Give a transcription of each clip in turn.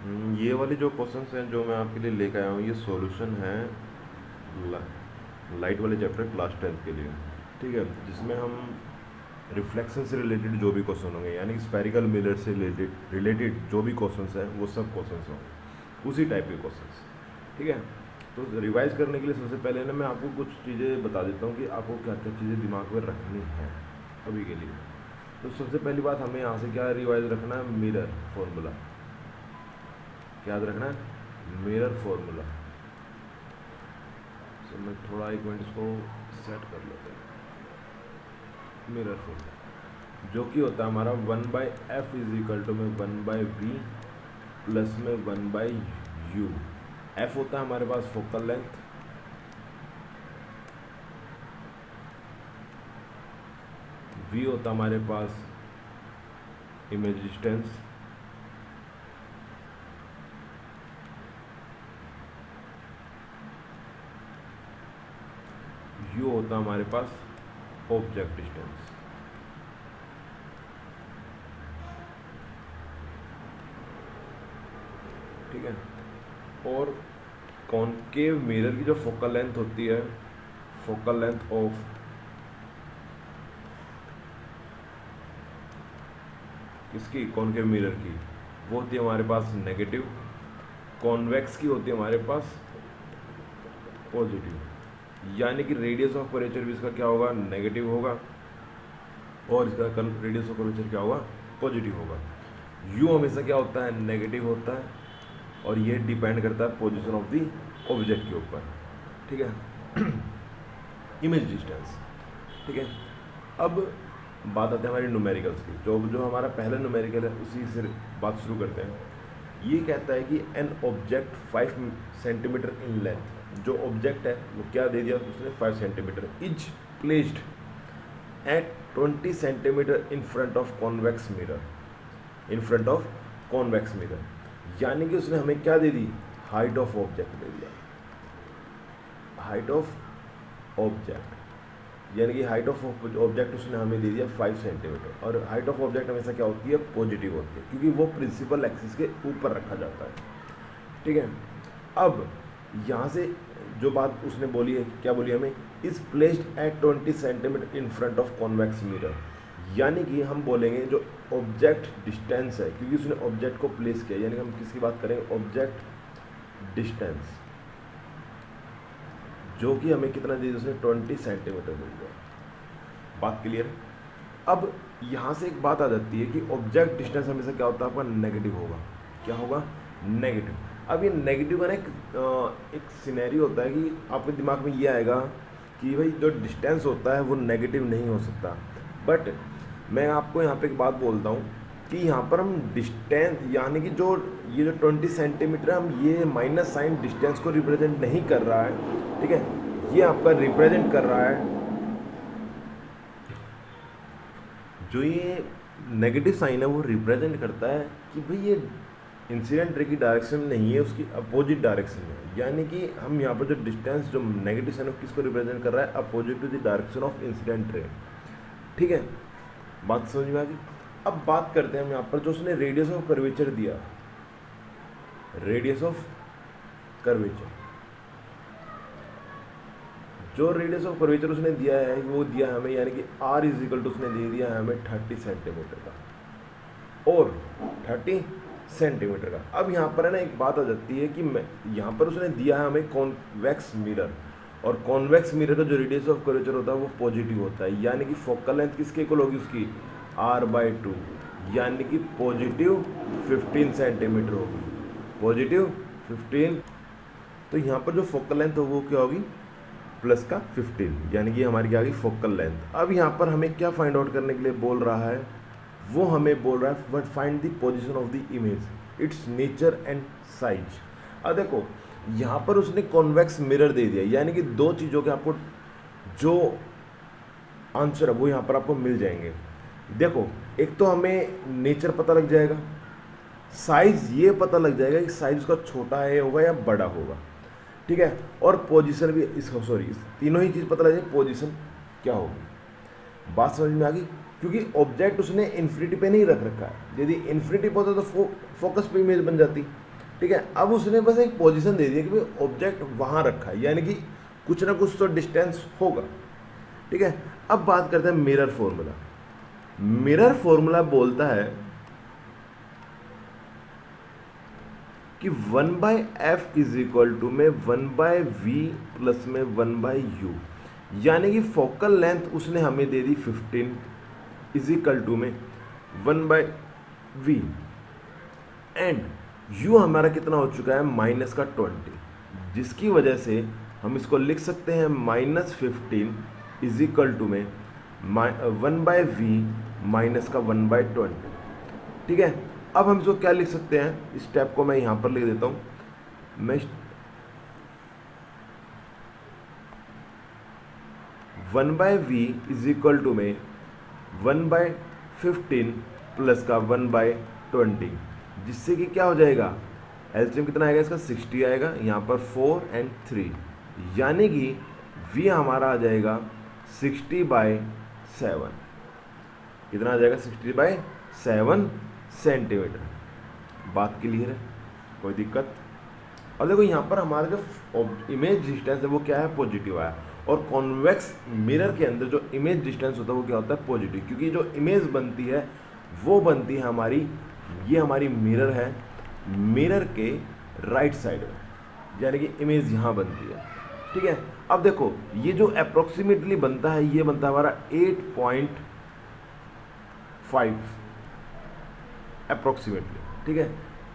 ये वाले जो क्वेश्चंस हैं जो मैं आपके लिए लेकर आया हूँ, ये सॉल्यूशन है लाइट वाले चैप्टर क्लास 10th के लिए। ठीक है, जिसमें हम रिफ्लेक्शन से रिलेटेड जो भी क्वेश्चन होंगे, यानी कि स्पेरिकल मिरर से रिलेटेड जो भी क्वेश्चंस हैं वो सब क्वेश्चंस होंगे, उसी टाइप के क्वेश्चंस। ठीक है, तो रिवाइज करने के लिए सबसे पहले ना मैं आपको कुछ चीज़ें बता देता हूँ कि आपको क्या क्या चीज़ें दिमाग में रखनी है अभी के लिए। तो सबसे पहली बात, हमें यहाँ से क्या रिवाइज रखना है? Mirror formula. क्या याद रखना है? Mirror formula. तो मैं थोड़ा एक मिनट इसको सेट कर लेता हूँ। मिरर फॉर्मूला जो कि होता है हमारा 1/f इज इक्वल टू में 1/v प्लस में 1/u। f होता है हमारे पास फोकल लेंथ, v होता है हमारे पास इमेज डिस्टेंस, u होता है हमारे पास ऑब्जेक्ट डिस्टेंस। ठीक है, और कॉनकेव मिरर की जो फोकल लेंथ होती है, फोकल लेंथ ऑफ किसकी? कॉनकेव मिरर की, वो होती है हमारे पास नेगेटिव। कॉन्वेक्स की होती है हमारे पास पॉजिटिव, यानी कि रेडियस ऑफ कर्वेचर भी इसका क्या होगा? नेगेटिव होगा, और इसका रेडियस ऑफ कर्वेचर क्या होगा? पॉजिटिव होगा। यू हमेशा क्या होता है? नेगेटिव होता है, और ये डिपेंड करता है पोजीशन ऑफ द ऑब्जेक्ट के ऊपर। ठीक है, इमेज डिस्टेंस। ठीक है, अब बात आती है हमारी न्यूमेरिकल्स की। जो हमारा पहला न्यूमेरिकल है उसी से बात शुरू करते हैं। ये कहता है कि an object 5 centimetre in length, जो ऑब्जेक्ट है वो क्या दे दिया उसने? 5 centimetre, is placed eight 20 centimetre in front of convex mirror, in front of convex mirror. यानी कि उसने हमें क्या दे दी? हाइट ऑफ ऑब्जेक्ट दे दिया, हाइट ऑफ ऑब्जेक्ट, यानी कि हाइट ऑफ ऑब्जेक्ट उसने हमें दे दिया 5 सेंटीमीटर। और हाइट ऑफ ऑब्जेक्ट हमेशा क्या होती है? पॉजिटिव होती है, क्योंकि वो प्रिंसिपल एक्सिस के ऊपर रखा जाता है। ठीक है, अब यहाँ से जो बात उसने बोली है, क्या बोली हमें? Is placed eight 20 centimetre in front of convex mirror, यानी कि हम बोलेंगे जो ऑब्जेक्ट डिस्टेंस है, क्योंकि उसने ऑब्जेक्ट को प्लेस किया, यानी हम किसकी बात करेंगे? ऑब्जेक्ट डिस्टेंस, जो कि हमें कितना दे दिया उसने? 20 सेंटीमीटर दे दिया। बात क्लियर है? अब यहाँ से एक बात आ जाती है कि ऑब्जेक्ट डिस्टेंस हमेशा क्या होता है? आपका नेगेटिव होगा। क्या होगा? नेगेटिव। अब ये नेगेटिव का ना एक सिनेरियो होता है कि आपके दिमाग में ये आएगा कि भाई जो डिस्टेंस होता है वो नेगेटिव नहीं हो सकता। बट मैं आपको यहाँ पे एक बात बोलता हूँ कि यहाँ पर हम डिस्टेंस, यानी कि जो ये जो 20 सेंटीमीटर है, हम ये माइनस साइन डिस्टेंस को रिप्रेजेंट नहीं कर रहा है। ठीक है, ये आपका रिप्रेजेंट कर रहा है, जो ये नेगेटिव साइन है वो रिप्रेजेंट करता है कि भाई ये इंसिडेंट रे की डायरेक्शन नहीं है, उसकी अपोजिट डायरेक्शन है। यानी कि हम यहाँ पर जो डिस्टेंस, जो नेगेटिव साइन है किसको रिप्रेजेंट कर रहा है? Opposite to the direction of incident ray. ठीक है, बात समझ में आ गई? अब बात करते हैं हम यहाँ पर जो उसने रेडियस ऑफ कर्वेचर दिया, रेडियस ऑफ कर्वेचर, जो रेडियस ऑफ कर्वेचर उसने दिया है वो दिया है हमें, यानी कि r इज इक्वल टू उसने दे दिया है हमें 30 सेंटीमीटर का, और 30 सेंटीमीटर का। अब यहाँ पर है ना एक बात आ जाती है कि यहाँ पर उसने दिया है हमें कॉन्वेक्स मिरर, और कॉन्वेक्स मिरर का जो रेडियस ऑफ कर्वेचर होता है वो पॉजिटिव होता है, यानी कि फोकल लेंथ किसके इक्वल होगी? उसकी r/2, यानी कि पॉजिटिव 15 सेंटीमीटर होगी, पॉजिटिव 15। तो यहाँ पर जो फोकल लेंथ होगी वो क्या होगी? प्लस का 15, यानी कि हमारी क्या आ गई? Focal length. अब यहाँ पर हमें क्या फाइंड आउट करने के लिए बोल रहा है? वो हमें बोल रहा है but find the position of the image, it's nature and size. अब देखो यहाँ पर उसने कॉन्वेक्स मिरर दे दिया, यानी कि दो चीज़ों के आपको जो आंसर है वो यहाँ पर आपको मिल जाएंगे। देखो, एक तो हमें नेचर पता लग जाएगा, साइज ये पता लग जाएगा कि साइज उसका छोटा है होगा या बड़ा होगा। ठीक है, और पोजीशन भी इसका, सॉरी, तीनों ही चीज़ पता लग जाएगी, पोजीशन क्या होगी। बात समझ में आ गई? क्योंकि ऑब्जेक्ट उसने इन्फिनिटी पे नहीं रख रखा है, यदि इन्फिनिटी पे होता तो फोकस पे इमेज बन जाती। ठीक है। अब उसने बस एक पोजीशन दे दी कि भाई ऑब्जेक्ट वहाँ रखा है, यानी कि कुछ ना कुछ तो डिस्टेंस होगा, ठीक है। अब बात करते हैं मिरर फॉर्मूला। मिरर फॉर्मूला बोलता है कि 1/f इज इक्वल टू में 1/v प्लस में 1/u, यानी कि फोकल लेंथ उसने हमें दे दी 15 इज इक्वल टू में 1/v एंड u हमारा कितना हो चुका है -20, जिसकी वजह से हम इसको लिख सकते हैं -15 इज इक्वल टू में 1/v -1/20, ठीक है। अब हम इसको क्या लिख सकते हैं, इस स्टेप को मैं यहाँ पर लिख देता हूँ। मैं 1/v इज इक्वल टू में 1/15 प्लस का 1/20, जिससे कि क्या हो जाएगा, एलसीएम कितना आएगा इसका 60 आएगा, यहाँ पर 4 और 3, यानी कि v हमारा आ जाएगा 60/7। कितना आ जाएगा 60/7 सेंटीमीटर। बात क्लियर है, कोई दिक्कत? और देखो यहाँ पर हमारा जो इमेज डिस्टेंस है वो क्या है, पॉजिटिव आया। और कॉन्वेक्स मिरर के अंदर जो इमेज डिस्टेंस होता है वो क्या होता है, पॉजिटिव, क्योंकि जो इमेज बनती है वो बनती है हमारी, ये हमारी मिरर है, मिरर के राइट साइड में, यानी कि इमेज यहाँ बनती है, ठीक है। अब देखो ये जो अप्रोक्सीमेटली बनता है, ये बनता है हमारा 8.5 अप्रोक्सीमेटली, ठीक है।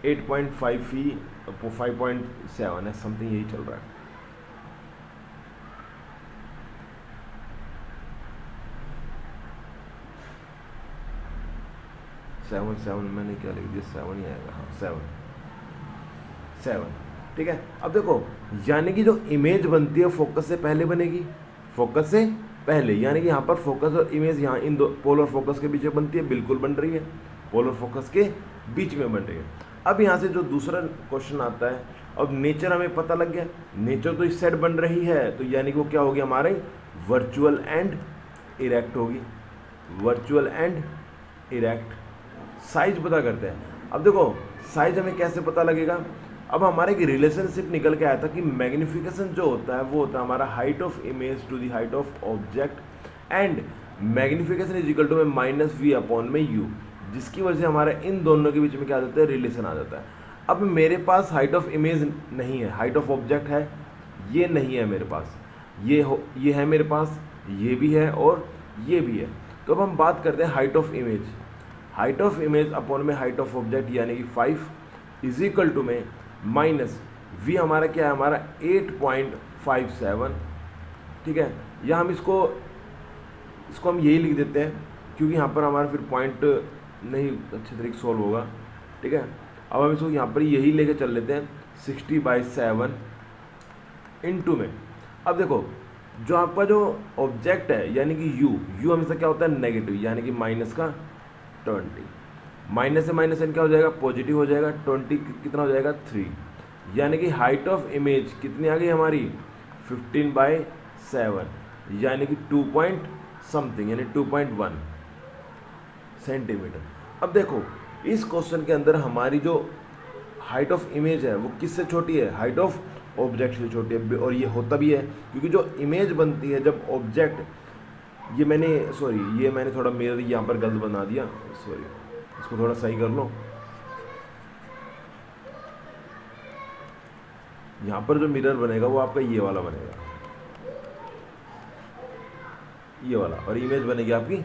8.5 ही 5.7 है समथिंग, यही चल रहा है। सेवन मैंने क्या लिख दिया, 7 ही आएगा, हाँ 7, ठीक है। अब देखो यानी कि जो इमेज बनती है फोकस से पहले बनेगी, फोकस से पहले, यानी कि यहाँ पर फोकस और इमेज यहाँ इन दो पोलर फोकस के बीच में बनती है, बिल्कुल बन रही है, पोलर फोकस के बीच में बन रही है। अब यहाँ से जो दूसरा क्वेश्चन आता है, अब नेचर हमें पता लग गया, नेचर तो इस साइड बन रही है, तो यानी कि वो क्या होगी हमारे वर्चुअल एंड इरेक्ट होगी, वर्चुअल एंड इरेक्ट। साइज पता करते हैं। अब देखो साइज हमें कैसे पता लगेगा, अब हमारे एक रिलेशनशिप निकल के आया था कि मैग्निफिकेशन जो होता है वो होता है हमारा height of image to the height of object and magnification is equal to में -v/u, जिसकी वजह से हमारे इन दोनों के बीच में क्या आ जाता है, रिलेशन आ जाता है। अब मेरे पास हाइट ऑफ इमेज नहीं है, हाइट ऑफ ऑब्जेक्ट है, ये नहीं है मेरे पास, ये है मेरे पास, ये भी है और ये भी है। तो अब हम बात करते हैं height of image, height of image upon में हाइट ऑफ ऑब्जेक्ट, यानी कि 5 इज इक्वल टू में -v हमारा क्या है, हमारा 8.57, ठीक है। या हम इसको हम यही लिख देते हैं, क्योंकि यहाँ पर हमारा फिर पॉइंट नहीं अच्छे तरीके से सॉल्व होगा, ठीक है। अब हम इसको यहाँ पर यही लेके चल लेते हैं 60/7 इंटू में। अब देखो जो आपका जो ऑब्जेक्ट है यानी कि u हमेशा क्या होता है, नेगेटिव, यानी कि -20, माइनस से माइनस एन क्या हो जाएगा, पॉजिटिव हो जाएगा। 20 कितना हो जाएगा, 3, यानी कि हाइट ऑफ इमेज कितनी आ गई हमारी 15/7, यानी कि 2 पॉइंट समथिंग, यानी 2.1 सेंटीमीटर। अब देखो इस क्वेश्चन के अंदर हमारी जो हाइट ऑफ इमेज है वो किससे छोटी है, हाइट ऑफ ऑब्जेक्ट से छोटी है। और ये होता भी है क्योंकि जो इमेज बनती है जब ऑब्जेक्ट, ये मैंने थोड़ा मिरर यहाँ पर गलत बना दिया, सॉरी, इसको थोड़ा सही कर लो। यहाँ पर जो मिरर बनेगा वो आपका ये वाला बनेगा, ये वाला, और इमेज बनेगी आपकी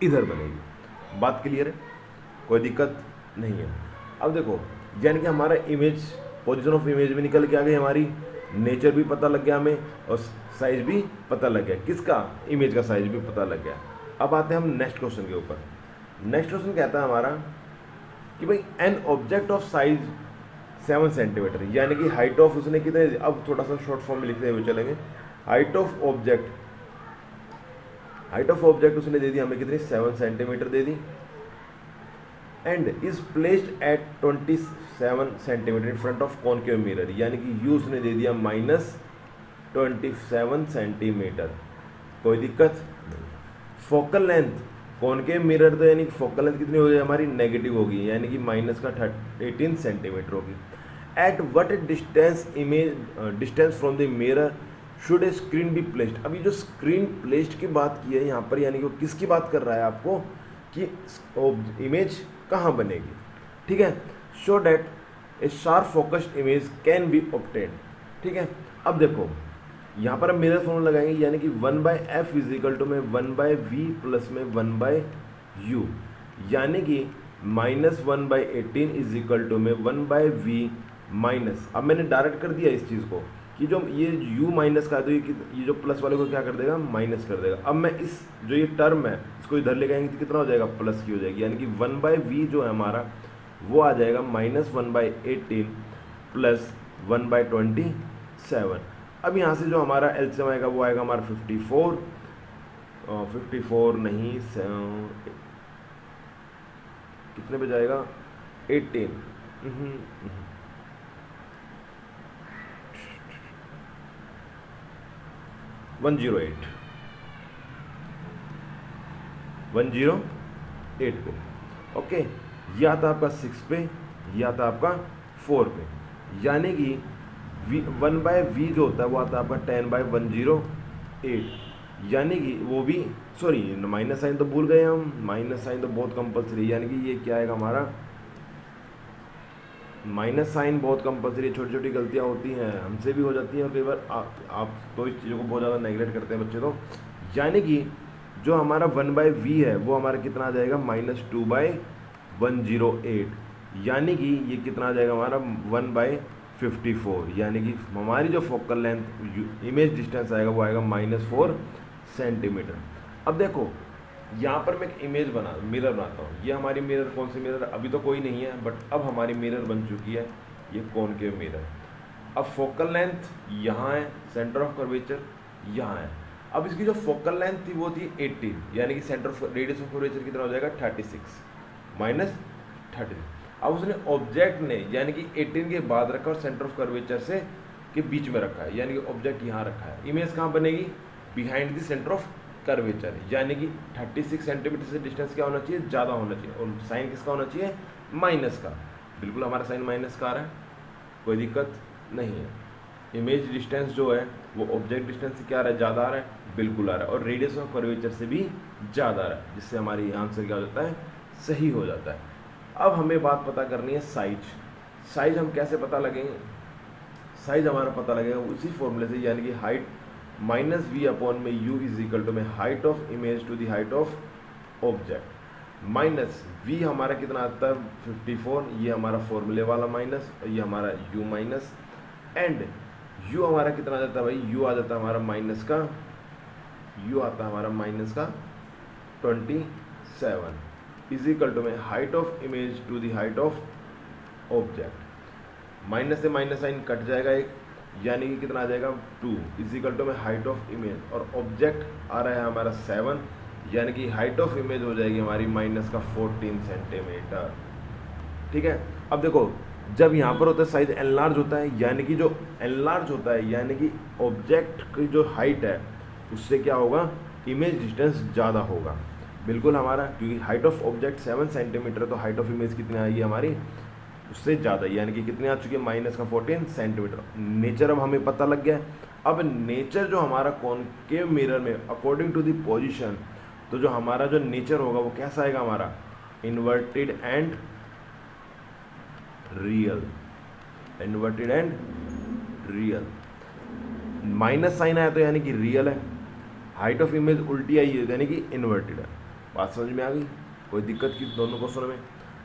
इधर बनेगी। बात क्लियर है, कोई दिक्कत नहीं है। अब देखो यानी कि हमारा इमेज, पोजीशन ऑफ इमेज भी निकल के आ गई हमारी, नेचर भी पता लग गया हमें, और साइज भी पता लग गया, किसका, इमेज का साइज भी पता लग गया। अब आते हैं हम नेक्स्ट क्वेश्चन के ऊपर। नेक्स्ट क्वेश्चन कहता है हमारा कि भाई an object of size 7 centimetre, यानी कि हाइट ऑफ उसने कितने, अब थोड़ा सा शॉर्ट फॉर्म में लिखते हुए चलेंगे। हाइट ऑफ ऑब्जेक्ट उसने दे दी हमें कितनी, 7 centimetre they the, and is placed eight 27 centimetre in front of concave mirror, यानी कि यू उसने दे दिया -27 सेंटीमीटर। कोई दिक्कत नहीं। फोकल लेंथ कॉनकेव मिरर, तो यानी फोकल लेंथ कितनी हो गई हमारी, नेगेटिव होगी, यानी कि -18 सेंटीमीटर होगी। At what distance from the mirror should a screen be placed. अभी जो स्क्रीन प्लेस्ड की बात की है यहाँ पर, यानी कि वो किसकी बात कर रहा है आपको कि इमेज कहाँ बनेगी, ठीक है, so that A sharp focused image can be obtained, ठीक है। अब देखो यहाँ पर हम मिरर फॉर्मूला लगाएंगे, यानी कि 1/f इजिकल टू में 1/v प्लस में 1/u, यानी कि -1/18 इजिकल टू में 1/v माइनस, अब मैंने डायरेक्ट कर दिया इस चीज़ को कि जो ये u माइनस का है तो ये जो प्लस वाले को क्या कर देगा, माइनस कर देगा। अब मैं इस जो ये टर्म है इसको इधर ले आएंगे तो कितना हो जाएगा, प्लस की हो जाएगी, यानी कि 1/v जो है हमारा वो आ जाएगा -1/18 प्लस 1/27। अब यहाँ से जो हमारा एलसीएम आएगा वो आएगा हमारा 54 नहीं, कितने पे जाएगा, 18, 108 पे, ओके। या था आपका 6 पे, या था आपका 4 पे, यानी कि 1/v जो होता है वो आता है आपका 10/108, यानी कि वो भी, सॉरी माइनस साइन तो भूल गए हम, माइनस साइन तो बहुत कंपलसरी, यानी कि ये क्या आएगा हमारा, माइनस साइन बहुत कंपलसरी। छोटी छोटी गलतियाँ होती हैं, हमसे भी हो जाती हैं और कई बार आप तो इस चीज़ों को बहुत ज़्यादा नेगलेक्ट करते हैं बच्चे तो, यानी कि जो हमारा 1/v है वो हमारा कितना आ जाएगा, -2/108, यानी कि ये कितना आ जाएगा हमारा 1/54, यानी कि हमारी जो फोकल लेंथ इमेज डिस्टेंस आएगा वो आएगा -4 सेंटीमीटर। अब देखो यहाँ पर मैं एक इमेज मिरर बनाता हूँ। ये हमारी मिरर कौन सी मिरर, अभी तो कोई नहीं है, बट अब हमारी मिरर बन चुकी है ये कॉनकेव मिरर। अब फोकल लेंथ यहाँ है, सेंटर ऑफ कर्वेचर यहाँ है। अब इसकी जो फोकल लेंथ थी वो थी 18, यानी कि centre of radius of curvature कितना हो जाएगा, 36 -30। अब उसने ऑब्जेक्ट ने यानी कि 18 के बाद रखा और सेंटर ऑफ कर्वेचर से के बीच में रखा है, यानी कि ऑब्जेक्ट यहाँ रखा है। इमेज कहाँ बनेगी, behind the centre of curvature, यानी कि 36 सेंटीमीटर से डिस्टेंस क्या होना चाहिए, ज़्यादा होना चाहिए, और साइन किसका होना चाहिए, माइनस का। बिल्कुल हमारा साइन माइनस का आ रहा है, कोई दिक्कत नहीं है। इमेज डिस्टेंस जो है वो ऑब्जेक्ट डिस्टेंस से क्या आ रहा है, ज़्यादा आ रहा है, बिल्कुल आ रहा है, और रेडियस ऑफ कर्वेचर से भी ज़्यादा आ रहा है, जिससे हमारी आंसर क्या हो जाता है, सही हो जाता है। अब हमें बात पता करनी है साइज। साइज हम कैसे पता लगेंगे, साइज हमारा पता लगेगा उसी फॉर्मूले से, यानी कि हाइट -v अपॉन में u इज इक्वल टू में height of image to the height of object. -v हमारा कितना आता है, 54, ये हमारा फॉर्मूले वाला माइनस, और ये हमारा u माइनस, एंड u हमारा कितना आ जाता है भाई, u आ जाता है हमारा माइनस का, u आता है हमारा माइनस का 27 इज इक्वल टू में height of image to the height of object. Minus से माइनस साइन कट जाएगा एक, यानी कि कितना आ जाएगा, 2 इज इक्वल टू में हाइट ऑफ इमेज, और ऑब्जेक्ट आ रहा है हमारा 7, यानी कि हाइट ऑफ इमेज हो जाएगी हमारी माइनस का 14 सेंटीमीटर। ठीक है, अब देखो जब यहाँ पर होता है साइज एनलार्ज होता है, यानी कि जो एनलार्ज होता है यानी कि ऑब्जेक्ट की जो हाइट है उससे क्या होगा, इमेज डिस्टेंस ज़्यादा होगा। बिल्कुल हमारा, क्योंकि हाइट ऑफ ऑब्जेक्ट 7 सेंटीमीटर, तो हाइट ऑफ इमेज कितनी आएगी हमारी, उससे ज़्यादा, यानी कि कितनी आ चुकी है, माइनस का 14 सेंटीमीटर। नेचर अब हमें पता लग गया। अब नेचर जो हमारा कॉनकेव मिरर में अकॉर्डिंग टू द पोजीशन, तो जो हमारा जो नेचर होगा वो कैसा आएगा हमारा, inverted and real, inverted and real. Minus sign आया तो यानी कि रियल है, हाइट ऑफ इमेज उल्टी आई है यानी कि इन्वर्टेड है। बात समझ में आ गई, कोई दिक्कत की दोनों क्वेश्चन में।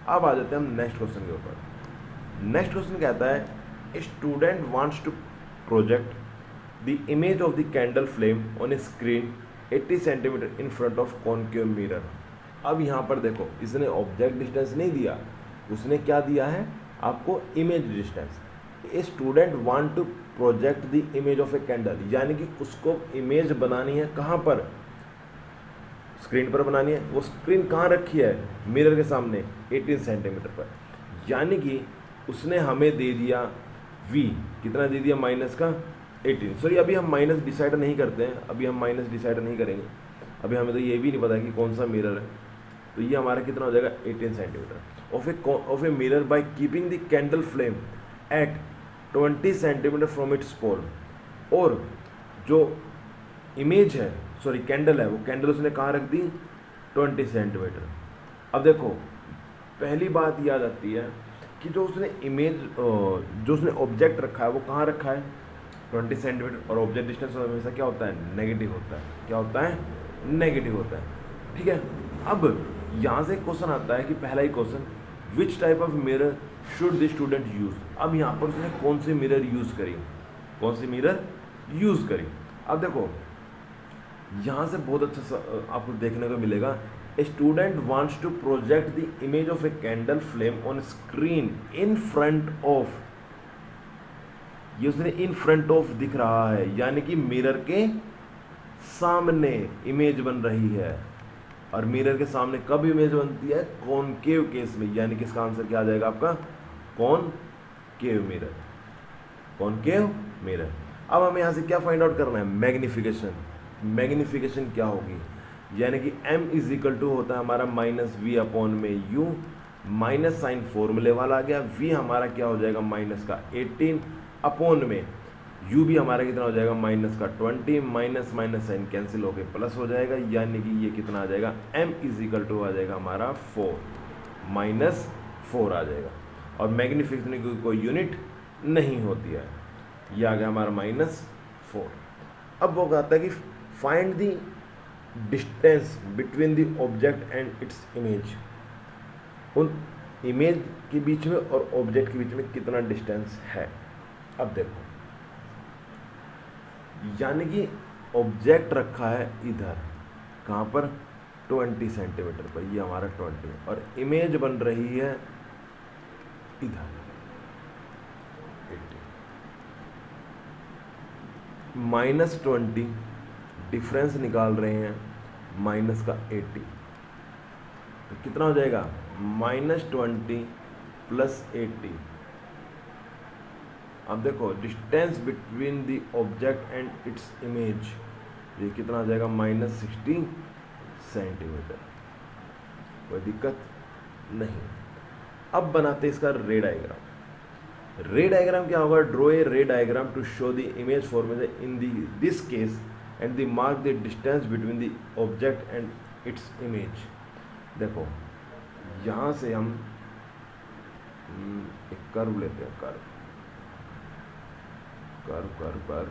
अब आ जाते हैं हम नेक्स्ट क्वेश्चन के ऊपर। नेक्स्ट क्वेश्चन कहता है, a student wants to project the image of the candle flame on a screen 80 centimetre in front of concave mirror. अब यहाँ पर देखो, इसने ऑब्जेक्ट डिस्टेंस नहीं दिया, उसने क्या दिया है आपको, image distance. A student want to project the image of a candle, यानी कि उसको इमेज बनानी है, कहाँ पर, स्क्रीन पर बनानी है। वो स्क्रीन कहाँ रखी है, मिरर के सामने 18 सेंटीमीटर पर, यानी कि उसने हमें दे दिया v, कितना दे दिया, माइनस का 18। सॉरी अभी हम माइनस डिसाइड नहीं करते हैं, अभी हम माइनस डिसाइड नहीं करेंगे, अभी हमें तो ये भी नहीं पता कि कौन सा मिरर है। तो ये हमारा कितना हो जाएगा, 18 centimetre of a mirror by keeping the candle flame at 20 centimetre from its pole, और जो इमेज है सॉरी कैंडल है वो कैंडल उसने कहाँ रख दी 20 सेंटीमीटर। अब देखो पहली बात याद आती है कि जो उसने इमेज जो उसने ऑब्जेक्ट रखा है वो कहाँ रखा है 20 सेंटीमीटर, और ऑब्जेक्ट डिस्टेंस हमेशा क्या होता है नेगेटिव होता है, क्या होता है नेगेटिव होता है। ठीक है, अब यहाँ से क्वेश्चन आता है कि पहला ही question, which type of mirror should the student use. अब यहाँ पर उसने कौन सी मिरर यूज़ करी, कौन सी मिरर यूज़ करी। अब देखो यहाँ से बहुत अच्छा आपको देखने को मिलेगा, a student wants to project the image of a candle flame on screen in front of, ये उसने इन फ्रंट ऑफ दिख रहा है यानी कि मिरर के सामने इमेज बन रही है, और मिरर के सामने कब इमेज बनती है कॉनकेव केस में, यानी कि इसका आंसर क्या आ जाएगा आपका कॉनकेव मिरर, कॉनकेव मिरर। अब हमें यहाँ से क्या फाइंड आउट करना है मैग्निफिकेशन, मैग्निफिकेशन क्या होगी, यानी कि m इज इक्वल टू होता है हमारा माइनस वी अपॉन में u, माइनस साइन फॉर्मूले वाला आ गया, v हमारा क्या हो जाएगा माइनस का 18 अपॉन में u भी हमारा कितना हो जाएगा माइनस का 20, माइनस माइनस साइन कैंसिल होकर प्लस हो जाएगा, यानी कि ये कितना आ जाएगा m इज इक्वल टू आ जाएगा हमारा 4 माइनस 4 आ जाएगा, और मैग्निफिकेशन की कोई यूनिट नहीं होती है, ये आ गया हमारा माइनस 4। अब वो कहता है कि find the distance between the object and its image, उन इमेज के बीच में और ऑब्जेक्ट के बीच में कितना डिस्टेंस है। अब देखो यानी कि ऑब्जेक्ट रखा है इधर कहाँ पर 20 सेंटीमीटर पर, ये हमारा 20, और इमेज बन रही है इधर 80, माइनस 20 डिफरेंस निकाल रहे हैं माइनस का 80, तो कितना हो जाएगा -20 + 80। अब देखो distance between the object and its image, ये कितना आ जाएगा -60 सेंटीमीटर, कोई दिक्कत नहीं। अब बनाते इसका रे डायग्राम। रे डायग्राम क्या होगा, draw a ray diagram to show the image formation in this case and the mark the distance between the object and its image. देखो यहाँ से हम एक कर्व लेते हैं, कर्व कर्व कर्व कर्व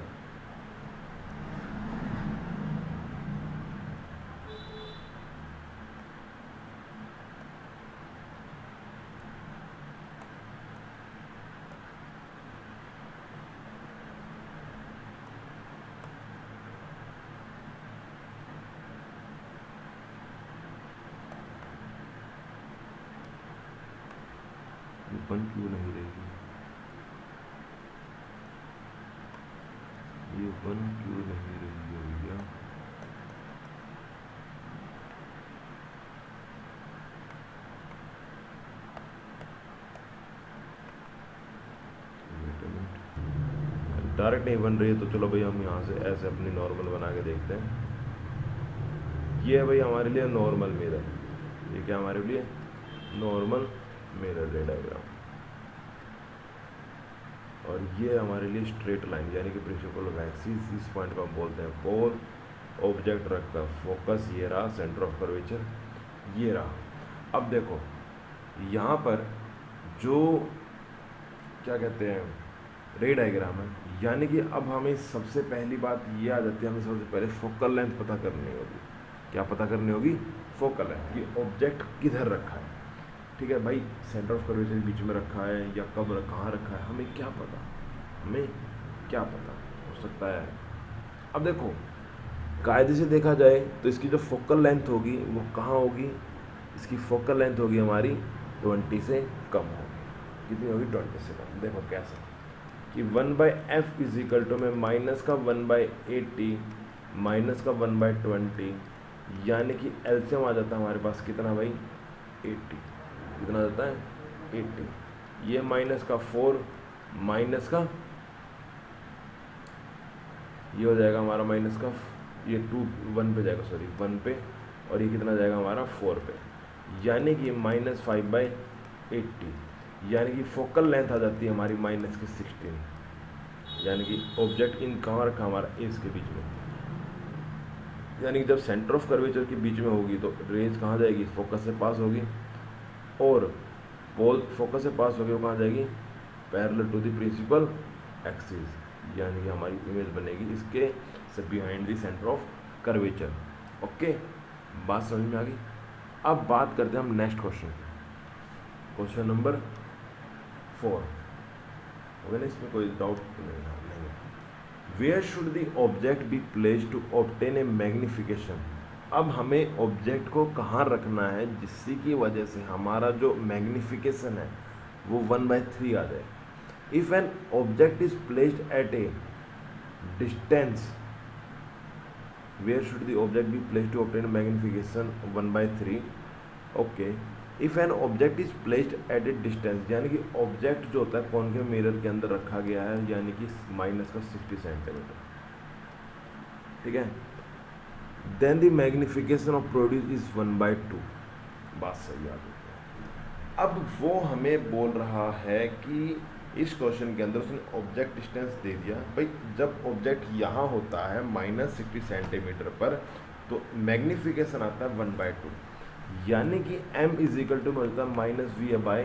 बन क्यों नहीं रहेगी, ये बन क्यों नहीं रही है भैया। डायरेक्ट नहीं बन रही है तो चलो भाई हम यहाँ से ऐसे अपनी नॉर्मल बना के देखते हैं। ये है भाई हमारे लिए नॉर्मल मिरर, ये क्या हमारे लिए नॉर्मल मिरर रे डायग्राम, और ये हमारे लिए स्ट्रेट लाइन यानी कि प्रिंसिपल ऑफ एक्सिस, इस पॉइंट को हम बोलते हैं पोल, ऑब्जेक्ट रखकर फोकस, ये रहा सेंटर ऑफ कर्वेचर, ये रहा। अब देखो यहाँ पर जो क्या कहते हैं रे डायग्राम है, यानी कि अब हमें सबसे पहली बात ये आ जाती है, हमें सबसे पहले फोकल लेंथ पता करनी होगी। क्या पता करनी होगी, फोकल लेंथ, कि ऑब्जेक्ट किधर रखा है। ठीक है भाई, सेंटर ऑफ कर्वेचर के बीच में रखा है या कब कहाँ रखा है हमें क्या पता, हमें क्या पता हो सकता है। अब देखो कायदे से देखा जाए तो इसकी जो फोकल लेंथ होगी वो कहाँ होगी, इसकी फोकल लेंथ होगी हमारी 20 से कम होगी। कितनी होगी 20 से कम। देखो कैसे कि 1/f इज इक्वल टू में माइनस का 1/80 माइनस का 1/20, यानी कि एलसीएम आ जाता है हमारे पास कितना भाई 80, कितना जाता है 80। ये माइनस का 4 माइनस का ये हो जाएगा हमारा माइनस का, ये 2 1 पे जाएगा, सॉरी 1 पे, और ये कितना जाएगा हमारा 4 पे, यानी कि -5/80। यानी कि फोकल लेंथ आ जाती है हमारी माइनस की 16, यानी कि ऑब्जेक्ट इन कहाँ रखा हमारा एज के बीच में, यानी कि जब सेंटर ऑफ कर्वेचर के बीच में होगी तो रेज कहाँ जाएगी, फोकस से पास होगी, और पोल फोकस से पास होगी वो कहाँ जाएगी, parallel to the principal axis, यानी कि हमारी इमेज बनेगी इसके से behind the centre of curvature. Okay, बात समझ में आ गई। अब बात करते हैं हम नेक्स्ट क्वेश्चन, क्वेश्चन नंबर 4 हो गया ना, इसमें कोई डाउट नहीं है। Where should the object be placed to obtain a magnification. अब हमें ऑब्जेक्ट को कहाँ रखना है जिससे की वजह से हमारा जो मैग्निफिकेशन है वो 1/3 आ जाए। If an object is placed at a distance, where should the object be placed to obtain magnification 1/3। Okay, if an object is placed at a distance, यानी कि ऑब्जेक्ट जो होता है कॉनकेव मिरर के अंदर रखा गया है, यानी कि माइनस का 60 सेंटीमीटर, ठीक है, then the magnification of produce is 1/2। बात सही याद है। अब वो हमें बोल रहा है कि इस क्वेश्चन के अंदर उसने ऑब्जेक्ट डिस्टेंस दे दिया, भाई जब ऑब्जेक्ट यहाँ होता है माइनस 60 सेंटीमीटर पर तो मैग्निफिकेशन आता है 1/2, यानी कि m इज इक्वल टू बोलता है माइनस वी बाय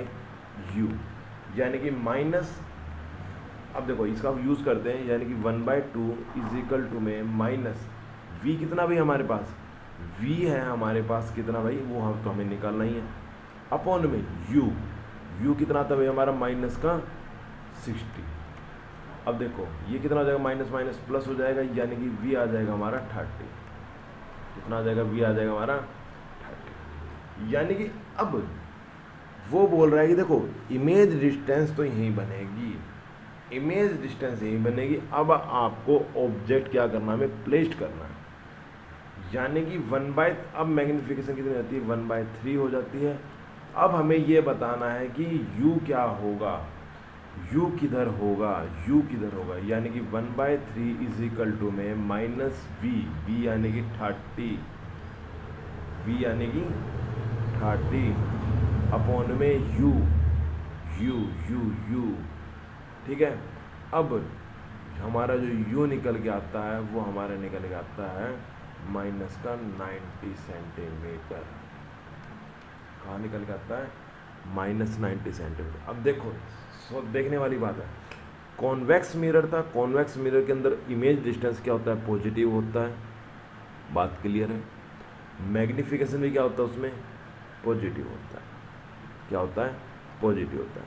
यू, यानी कि माइनस, अब देखो इसका यूज़ करते हैं, यानी कि 1/2 इज इक्वल टू में माइनस v, कितना भाई हमारे पास v है हमारे पास कितना भाई, वो हम तो हमें निकालना ही है, अपॉन में u कितना था भाई हमारा माइनस का 60। अब देखो ये कितना हो जाएगा, माइनस माइनस प्लस हो जाएगा, यानी कि v आ जाएगा हमारा 30, कितना आ जाएगा, v आ जाएगा हमारा 30, यानी कि अब वो बोल रहा है कि देखो इमेज डिस्टेंस तो यहीं बनेगी, इमेज डिस्टेंस यहीं बनेगी, अब आपको ऑब्जेक्ट क्या करना है, हमें प्लेस्ड करना है, यानी कि अब मैग्निफिकेशन कितनी होती है, 1/3 हो जाती है। अब हमें ये बताना है कि u क्या होगा, u किधर होगा, u किधर होगा, यानी कि 1/3 इज इक्वल टू में माइनस v यानी कि 30, v यानी कि 30 अपॉन में u, ठीक है। अब हमारा जो u निकल के आता है वो हमारा निकल के आता है माइनस का 90 सेंटीमीटर, कहाँ निकल के आता है, माइनस 90 सेंटीमीटर। अब देखो देखने वाली बात है, कॉन्वेक्स मिरर था, कॉन्वेक्स मिरर के अंदर इमेज डिस्टेंस क्या होता है, पॉजिटिव होता है, बात क्लियर है। मैग्निफिकेशन भी क्या होता है उसमें, पॉजिटिव होता है, क्या होता है, पॉजिटिव होता है,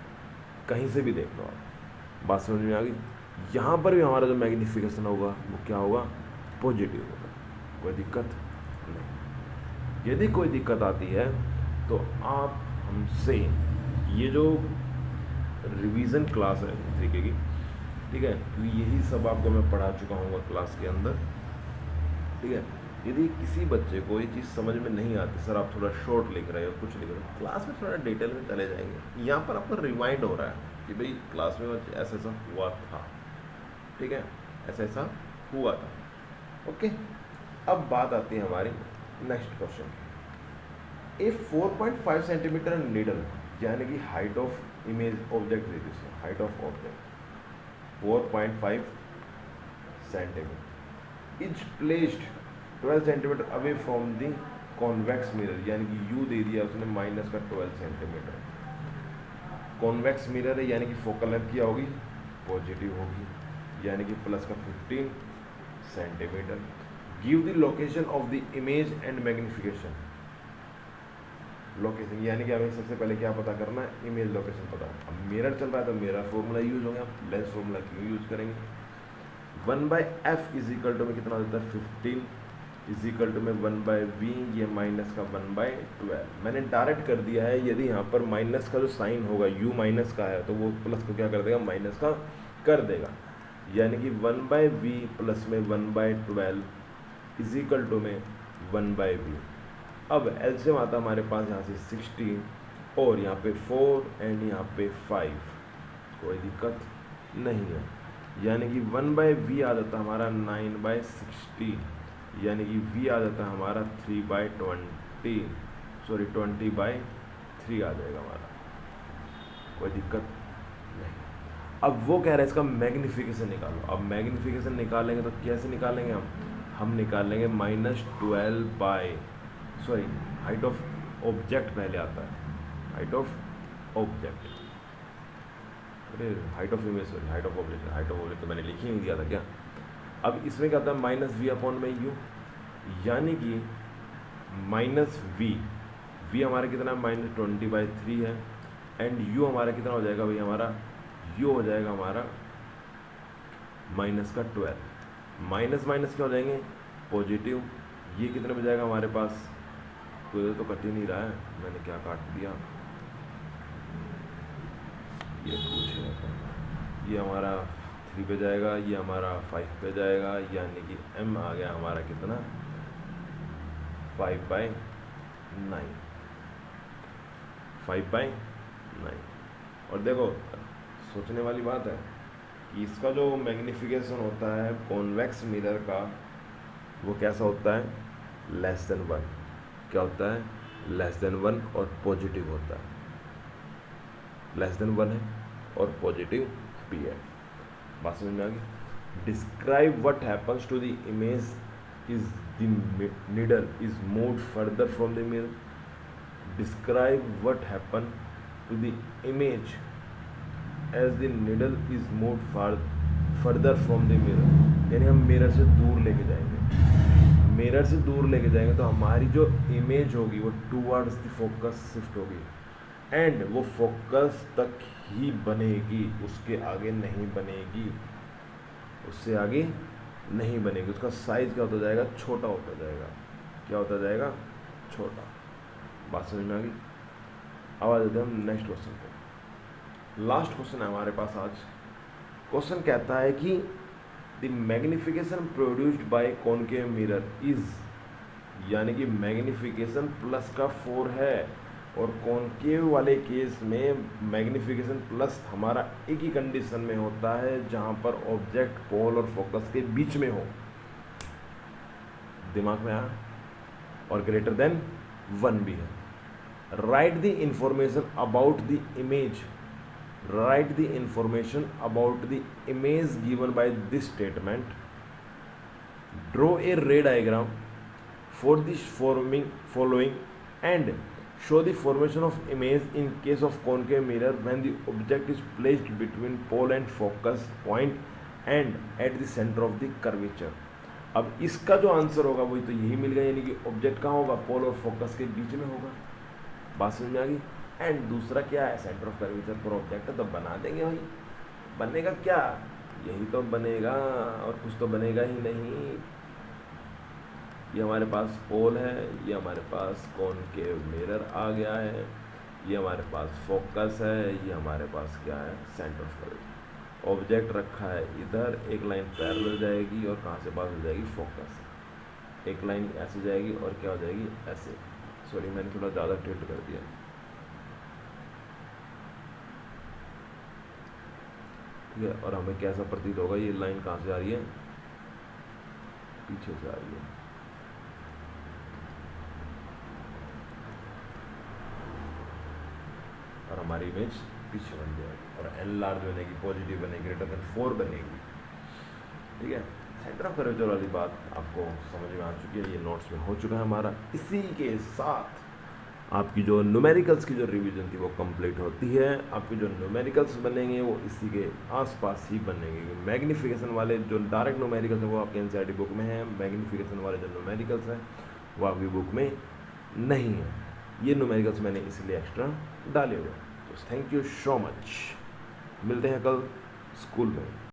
कहीं से भी देख लो आप, बात समझ में आ गई। यहाँ पर भी हमारा जो मैग्निफिकेशन होगा वो क्या होगा, पॉजिटिव होगा, कोई दिक्कत नहीं। यदि कोई दिक्कत आती है तो आप हमसे, ये जो रिवीजन क्लास है इस तरीके की, ठीक है, क्योंकि यही सब आपको मैं पढ़ा चुका हूँ क्लास के अंदर, ठीक है। यदि किसी बच्चे को ये चीज़ समझ में नहीं आती, सर आप थोड़ा शॉर्ट लिख रहे हो, कुछ लिख रहे हो, क्लास में थोड़ा डिटेल में चले जाएंगे, यहाँ पर आपको रिवाइंड हो रहा है कि भाई क्लास में ऐसा ऐसा हुआ था, ठीक है, ऐसा ऐसा हुआ था। ओके, अब बात आती है हमारी नेक्स्ट क्वेश्चन की। ए 4.5 सेंटीमीटर नीडल, यानी कि height of image object they दीजिए, height of object 4.5 centimetre is placed 12 centimetre away from the convex mirror, यानी कि u दे दिया उसने माइनस का 12 सेंटीमीटर। कॉन्वेक्स मिरर है, यानी कि फोकल लेंथ क्या होगी, पॉजिटिव होगी, यानी कि प्लस का 15 centimetre. Give the location of the image and magnification, location यानी कि हमें सबसे पहले क्या पता करना है, इमेज लोकेशन पता। अब मिरर चल रहा है तो मिरर फॉर्मूला यूज होगा, लेंस फॉर्मूला क्यों यूज करेंगे, 1/f इज इक्वल टू में कितना होता है 15 इज इक्वल टू में 1/v, ये माइनस का 1/12। मैंने डायरेक्ट कर दिया है, यदि यहाँ पर माइनस का जो साइन होगा u माइनस का है तो वो प्लस को क्या कर देगा, माइनस का कर देगा, यानी कि 1/v प्लस में 1/12 इज इक्वल टू में 1/v। अब एलसीएम आता हमारे पास यहाँ से 16 और यहाँ पे 4 एंड यहाँ पे 5, कोई दिक्कत नहीं है, यानी कि 1/v आ जाता हमारा 9/60, यानी कि v आ जाता है हमारा 3/20, सॉरी 20/3 आ जाएगा हमारा। कोई दिक्कत नहीं। अब वो कह रहा है इसका मैग्निफिकेशन निकालो। अब मैग्निफिकेशन निकालेंगे तो कैसे निकालेंगे हम निकालेंगे -12 बाय हाइट ऑफ ऑब्जेक्ट पहले आता है, हाइट ऑफ ऑब्जेक्ट, अरे height of image sorry height of object तो मैंने लिख ही नहीं दिया था क्या। अब इसमें क्या होता है -v/u, यानी कि -v हमारा कितना -20/3 है, एंड u हमारा कितना हो जाएगा भाई, हमारा u हो जाएगा हमारा -12, माइनस क्या हो जाएंगे पॉजिटिव। ये कितने में जाएगा हमारे पास, तो कट ही नहीं रहा है, मैंने क्या काट दिया, ये पूछेगा, ये हमारा 3 पे जाएगा, ये हमारा 5 पे जाएगा, यानी कि m आ गया हमारा कितना 5/9, 5/9। और देखो सोचने वाली बात है कि इसका जो मैग्निफिकेशन होता है कॉन्वेक्स मिरर का वो कैसा होता है, <1। क्या होता है, <1 और पॉजिटिव होता है, <1 है और पॉजिटिव भी है। बात समझ में आ गई। Describe what happens to the image is the needle is moved further from the mirror. Describe what happen to the image as the needle is moved further from the mirror, यानी हम mirror से दूर लेके जाएंगे। Mirror से दूर लेके जाएंगे तो हमारी जो इमेज होगी वो टूवर्ड्स द फोकस शिफ्ट होगी, एंड वो फोकस तक ही बनेगी, उसके आगे नहीं बनेगी, उससे आगे नहीं बनेगी। उसका साइज क्या होता जाएगा, छोटा होता जाएगा। क्या होता जाएगा, छोटा। बात समझ में आ गई। अब आ जाते हैं हम नेक्स्ट क्वेश्चन पे। लास्ट क्वेश्चन है हमारे पास आज। क्वेश्चन कहता है कि the magnification produced by concave mirror is, यानी कि मैग्निफिकेशन प्लस का 4 है, और कॉनकेव वाले केस में मैग्निफिकेशन प्लस हमारा एक ही कंडीशन में होता है जहां पर ऑब्जेक्ट पोल और फोकस के बीच में हो। दिमाग में आया, और ग्रेटर देन 1 भी है। Right the information about the image, write the information about the image given by this statement. Draw a ray diagram for the following and show the formation of image in case of concave mirror when the object is placed between pole and focus point and at the center of the curvature. अब इसका जो answer होगा वही तो यही मिल गया, यानी कि ऑब्जेक्ट कहाँ होगा, पोल और फोकस के बीच में होगा। बात समझ में आ गई। एंड दूसरा क्या है, सेंटर ऑफ कर्वेचर पर ऑब्जेक्ट है, तो बना देंगे भाई। बनेगा क्या, यही तो बनेगा, और कुछ तो बनेगा ही नहीं। ये हमारे पास पोल है, ये हमारे पास कॉनकेव मिरर आ गया है, ये हमारे पास फोकस है, ये हमारे पास क्या है, सेंटर ऑफ कर्वेचर। ऑब्जेक्ट रखा है इधर, एक लाइन पैरेलल जाएगी और कहाँ से पास हो जाएगी, फोकस। एक लाइन ऐसे जाएगी और क्या हो जाएगी, ऐसे। सॉरी मैंने थोड़ा ज़्यादा टिल्ट कर दिया। और हमें कैसा प्रतीत होगा, ये लाइन कहाँ से आ रही है, पीछे से आ रही है। और हमारी इमेज पीछे बन जाएगी और एन लार्ज बनेगी, पॉजिटिव बनेगी, ग्रेटर देन 4 बनेगी। ठीक है, सेंटर ऑफ कर्वेचर वाली बात आपको समझ में आ चुकी है, ये नोट्स में हो चुका है हमारा। इसी के साथ आपकी जो न्यूमेरिकल्स की जो रिवीजन थी वो कंप्लीट होती है। आपके जो न्यूमेरिकल्स बनेंगे वो इसी के आसपास ही बनेंगे। मैग्निफिकेशन वाले जो डायरेक्ट न्यूमेरिकल्स हैं वो आपके एनसीईआरटी बुक में है, मैग्निफिकेशन वाले जो न्यूमेरिकल्स हैं वो आपकी बुक में नहीं है। ये न्यूमेरिकल्स मैंने इसलिए एक्स्ट्रा डाले हुए हैं। तो थैंक यू सो मच, मिलते हैं कल स्कूल में।